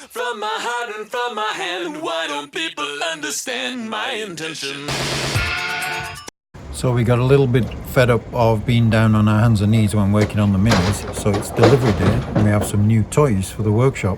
from my heart and from my hand. Why don't people understand my intention? So we got a little bit fed up of being down on our hands and knees when working on the minis, so it's delivery day and we have some new toys for the workshop.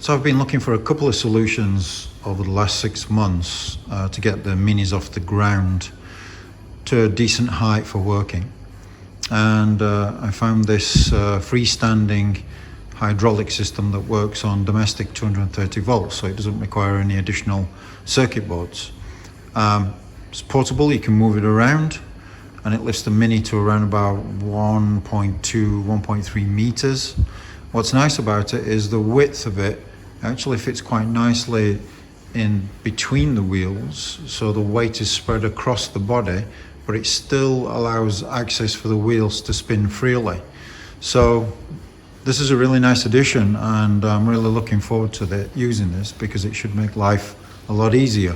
So I've been looking for a couple of solutions over the last 6 months to get the minis off the ground to a decent height for working. And I found this freestanding hydraulic system that works on domestic 230 volts, so it doesn't require any additional circuit boards. It's portable, you can move it around, and it lifts the mini to around about 1.2, 1.3 meters. What's nice about it is the width of it actually fits quite nicely in between the wheels, so the weight is spread across the body, but it still allows access for the wheels to spin freely. So this is a really nice addition, and I'm really looking forward to using this because it should make life a lot easier.